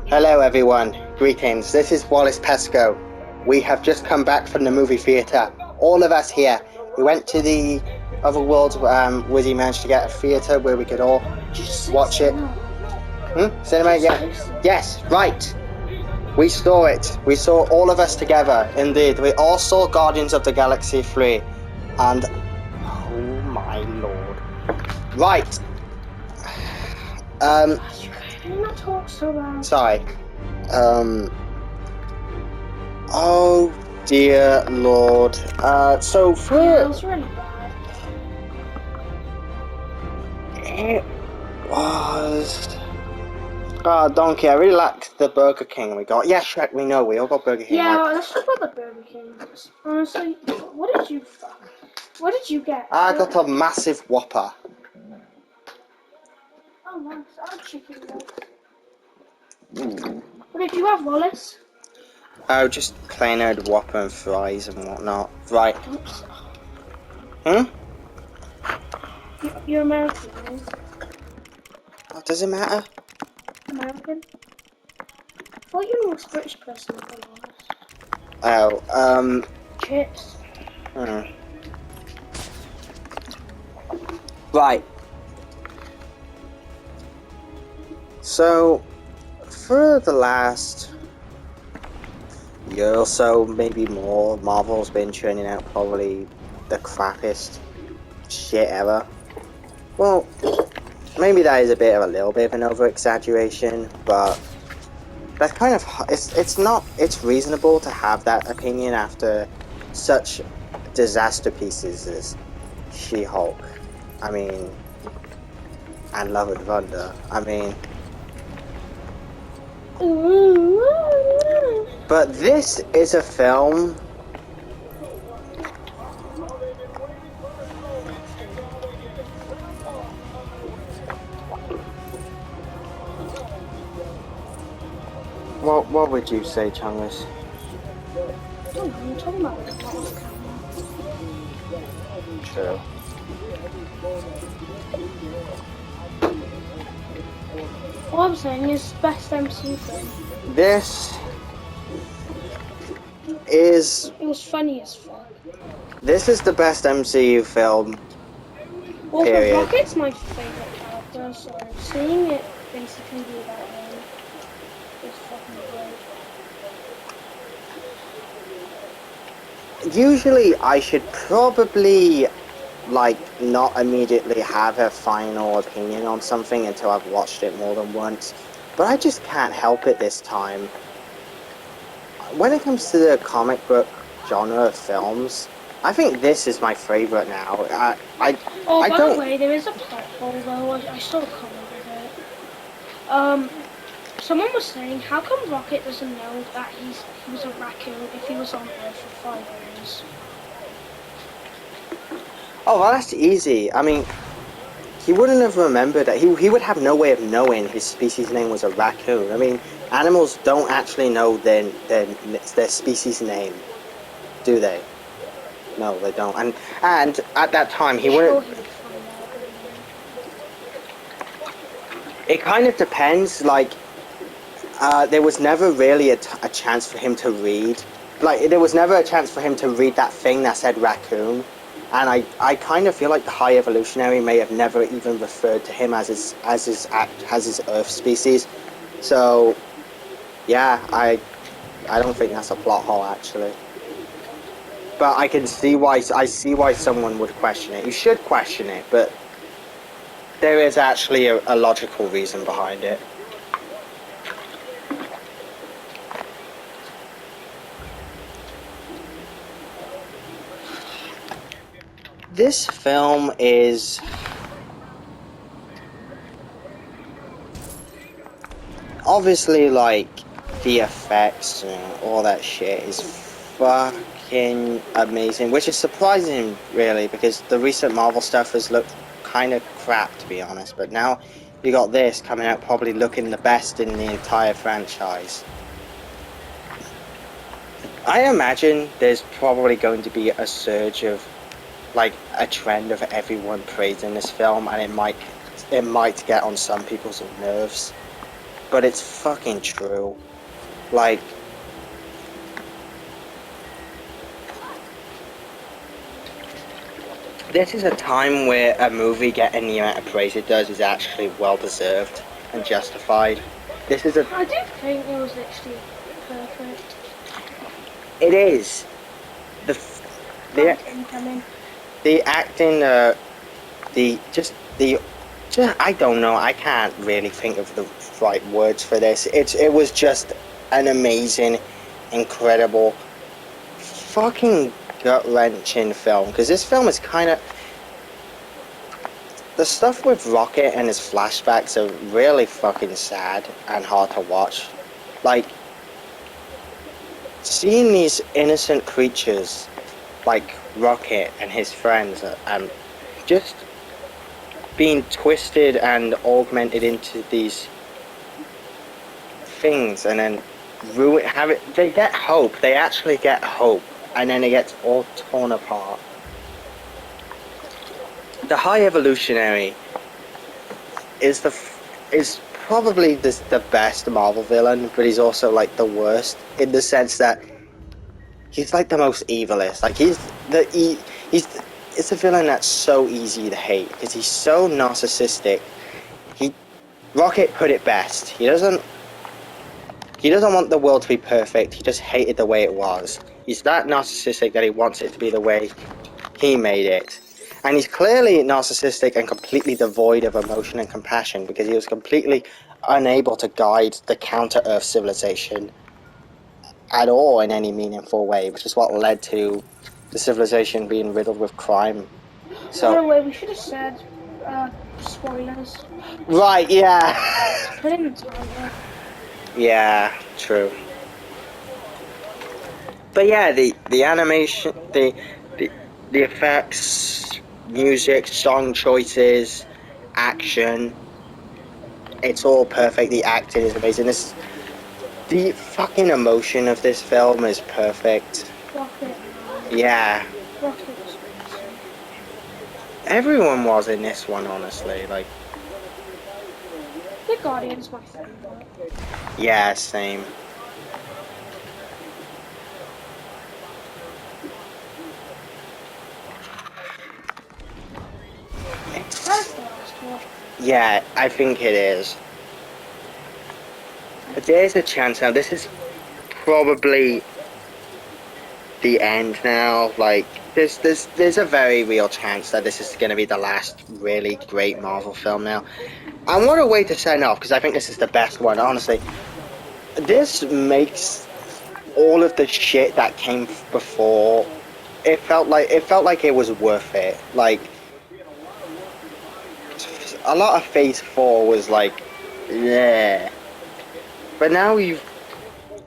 Hello everyone, greetings, this is Wallace Pesco. We have just come back from the movie theatre, all of us here. We went to the other world, Wizzy managed to get a theatre where we could all watch it. Cinema, yeah. Yes, right. We saw it. We saw all of us together, indeed. We all saw Guardians of the Galaxy 3. And, oh my lord. Right. Can you not talk so loud? Sorry. Oh dear lord. So for Yeah, it was really bad. it was. Oh, Donkey, I really liked the Burger King we got. Yeah, Shrek, we know, we all got Burger King. Yeah, Right? let's talk about the Burger King. Honestly, what did you get? I got a massive Whopper. Oh, nice. I had chicken nuggets. What did you have, Wallace? Oh, just plain old Whopper and fries and whatnot. Right. Oops. You're American, right? Oh, does it matter? American? I thought you were a British person, if I'm honest. Oh, Chips. Right. So, for the last year or so, maybe more, Marvel's been churning out probably the crappiest shit ever. Well, maybe that is a little bit of an over-exaggeration, but that's kind of, it's reasonable to have that opinion after such disaster pieces as She-Hulk, I mean, and Love and Thunder, I mean. But this is a film What would you say, Chungus? I'm talking about it. True. All I'm saying is best MCU film. This is... It was funny as fuck. This is the best MCU film. Also, period. Rocket's my favourite character, so seeing it basically be that way is fucking great. Usually I should probably not immediately have a final opinion on something until I've watched it more than once, but I just can't help it this time. When it comes to the comic book genre of films, I think this is my favourite now. By the way, there is a plot hole though. I saw a comment of it. Someone was saying, how come Rocket doesn't know that he was a raccoon if he was on Earth for 5 years? Oh, well, that's easy. I mean, he wouldn't have remembered that. He would have no way of knowing his species name was a raccoon. I mean, animals don't actually know their species name, do they? No, they don't. And at that time, he wouldn't. It kind of depends. There was never really a chance for him to read. There was never a chance for him to read that thing that said raccoon. And I kind of feel like the High Evolutionary may have never even referred to him as his Earth species. So, yeah, I don't think that's a plot hole actually. But I see why someone would question it. You should question it, but there is actually a logical reason behind it. This film is obviously the effects and all that shit is fucking amazing, which is surprising really because the recent Marvel stuff has looked kind of crap to be honest, but now you got this coming out probably looking the best in the entire franchise. I imagine there's probably going to be a surge of a trend of everyone praising this film, and it might get on some people's nerves. but it's fucking true. Like, this is a time where a movie getting the amount of praise it does is actually well deserved and justified. This is a. I do think it was literally perfect. It is. The the acting, I don't know. I can't really think of the right words for this. It was just an amazing, incredible, fucking gut-wrenching film. Because this film is kind of, the stuff with Rocket and his flashbacks are really fucking sad and hard to watch. Like, seeing these innocent creatures like Rocket and his friends just being twisted and augmented into these things, and then they get hope. They actually get hope, and then it gets all torn apart. The High Evolutionary is probably the best Marvel villain, but he's also like the worst in the sense that he's like the most evilest. Like it's a villain that's so easy to hate because he's so narcissistic. Rocket put it best. He doesn't want the world to be perfect. He just hated the way it was. He's that narcissistic that he wants it to be the way he made it. And he's clearly narcissistic and completely devoid of emotion and compassion because he was completely unable to guide the counter-Earth civilization at all in any meaningful way, which is what led to the civilization being riddled with crime. So, by the way, we should have said spoilers. Right, yeah. Put it in the title. Yeah, true. But yeah, the animation, the effects, music, song choices, action, it's all perfect. The acting is amazing. The fucking emotion of this film is perfect. Rocket. Yeah. Rocket was awesome. Everyone was in this one, honestly. Like, The Guardian's my favorite. yeah, same. That's the last one. Yeah, I think it is. But there's a chance now. This is probably the end now. Like, there's a very real chance that this is going to be the last really great Marvel film now. And what a way to sign off, because I think this is the best one, honestly. This makes all of the shit that came before. It felt like it was worth it. Like, a lot of Phase 4 was like, yeah. But now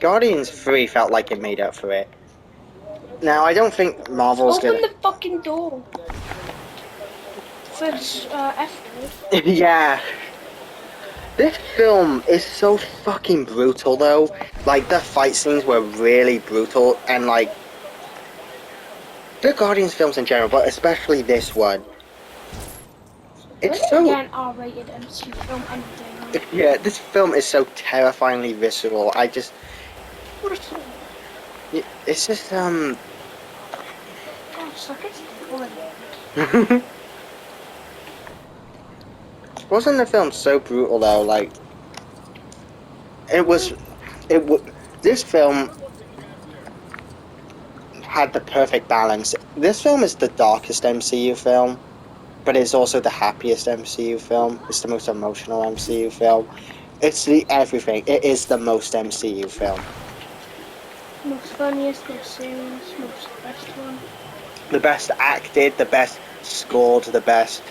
Guardians 3 felt like it made up for it. Now, I don't think Marvel's Open the fucking door. For F-word. Yeah. This film is so fucking brutal, though. Like, the fight scenes were really brutal, and like, the Guardians films in general, but especially this one. It's so... Again, R-rated MCU film any day. Yeah, this film is so terrifyingly visceral. I just... Brutal. It's just, Oh, suck it. Wasn't the film so brutal, though? Like, this film had the perfect balance. This film is the darkest MCU film, but it's also the happiest MCU film. It's the most emotional MCU film. It's the everything. It is the most MCU film. Most funniest, most serious, most best one. The best acted, the best scored, the best...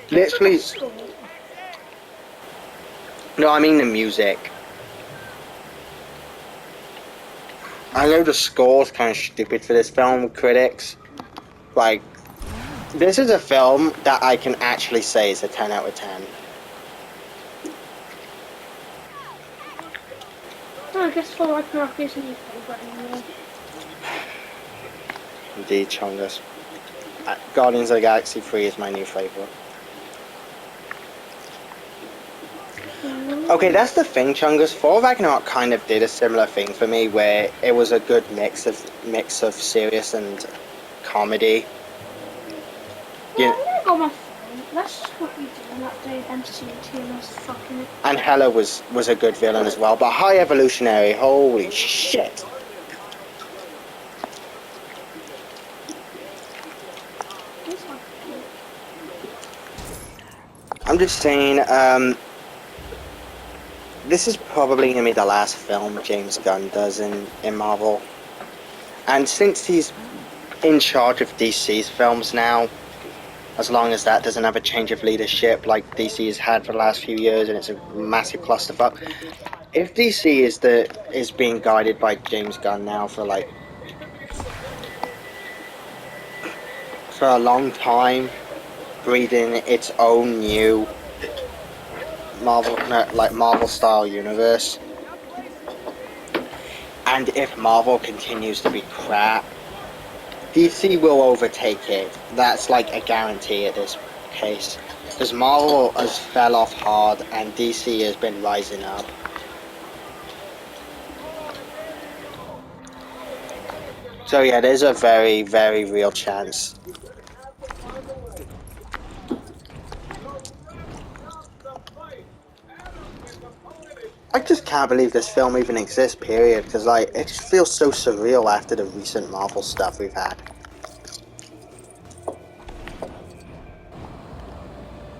Literally... No, I mean the music. I know the score's kind of stupid for this film, critics. Like, this is a film that I can actually say is a 10 out of 10. I guess Thor Ragnarok isn't your favourite anymore. Indeed, Chongus. Guardians of the Galaxy 3 is my new favourite. Okay, that's the thing, Chungus. Thor Ragnarok kind of did a similar thing for me, where it was a good mix of serious and comedy. Yeah, I'm gonna go on my phone. That's just what we do on that day. MCT and us fucking. And Hela was a good villain as well, but High Evolutionary, holy shit! It's my phone. I'm just saying, this is probably gonna be the last film James Gunn does in Marvel. And since he's in charge of DC's films now, as long as that doesn't have a change of leadership like DC has had for the last few years, and it's a massive clusterfuck. If DC is being guided by James Gunn now for a long time, breathing its own new Marvel style universe, and if Marvel continues to be crap, DC will overtake it. That's like a guarantee at this case. Because Marvel has fell off hard and DC has been rising up. So yeah, there's a very, very real chance. I just can't believe this film even exists, period. Because like, it just feels so surreal after the recent Marvel stuff we've had.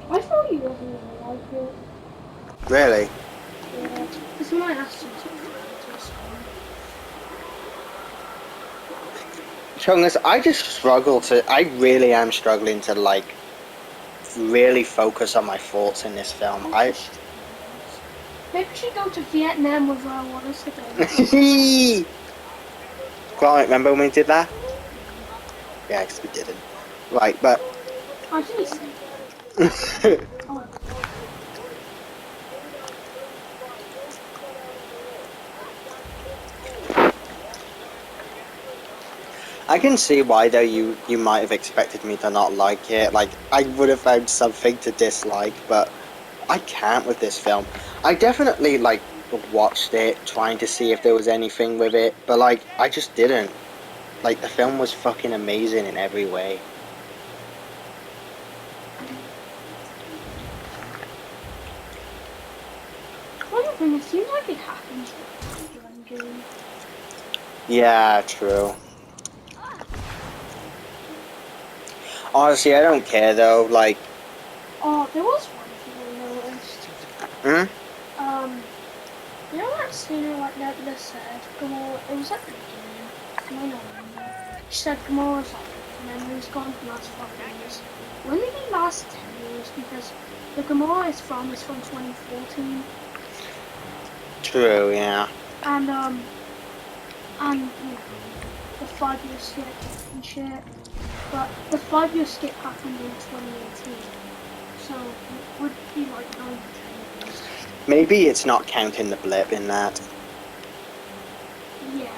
I thought you wasn't gonna like it. Really? Yeah, because my ass was to school. Chungus, I really am struggling to like really focus on my thoughts in this film. Maybe we should go to Vietnam with our Wallace again. Well, remember when we did that? Yeah, because we didn't. Right, but I didn't say that. Oh. I can see why though you might have expected me to not like it. Like I would have found something to dislike, but I can't with this film. I definitely like watched it trying to see if there was anything with it, but like I just didn't. Like the film was fucking amazing in every way. One thing, it seems like it happens during game. Yeah, true. Honestly, I don't care though. Like, Oh, there was one thing I noticed. You know that scene like Nebula said, Gamora, it was at the beginning, she said Gamora's like, memory's gone from last 5 years. When did it last 10 years? Because the Gamora is from 2014. True, yeah. And you know, the 5-year skip and shit. But the 5-year skip happened in 2018. So it would be like 9 to 10 years. Maybe it's not counting the blip in that. Yeah.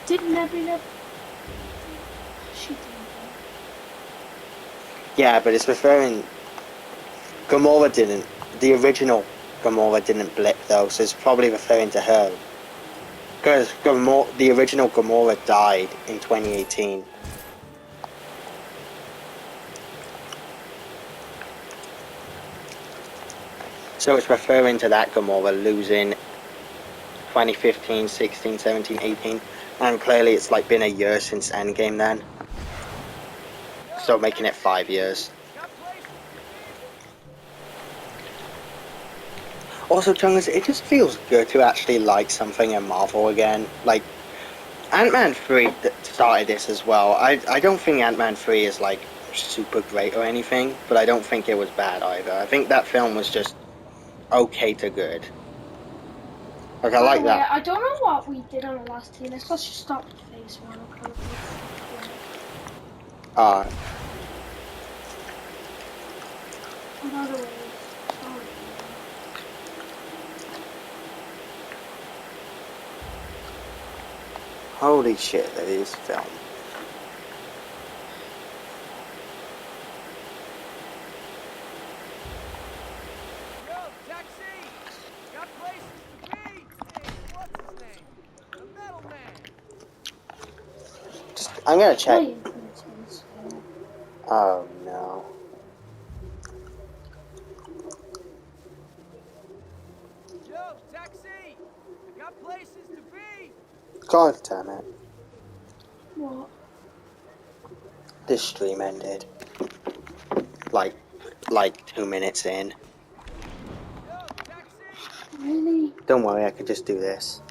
Did Nebula? She didn't. Yeah, but it's referring. Gamora didn't. The original Gamora didn't blip though, so it's probably referring to her. Because the original Gamora died in 2018. So it's referring to that Gamora losing 2015, 16, 17, 18. And clearly it's like been a year since Endgame then. So making it 5 years. Also, Chungus, it just feels good to actually like something in Marvel again. Like, Ant-Man 3 started this as well. I don't think Ant-Man 3 is like super great or anything, but I don't think it was bad either. I think that film was just okay to good. Like, I like that. I don't know what we did on the last tier list. Let's just start with phase 1. Another way. Holy shit, that is film. Yo, taxi! I'm gonna check. My internet's been slow. Oh no. Yo, taxi! I got places to be! God damn it. What? This stream ended. Like 2 minutes in. Yo, taxi! Really? Don't worry, I can just do this.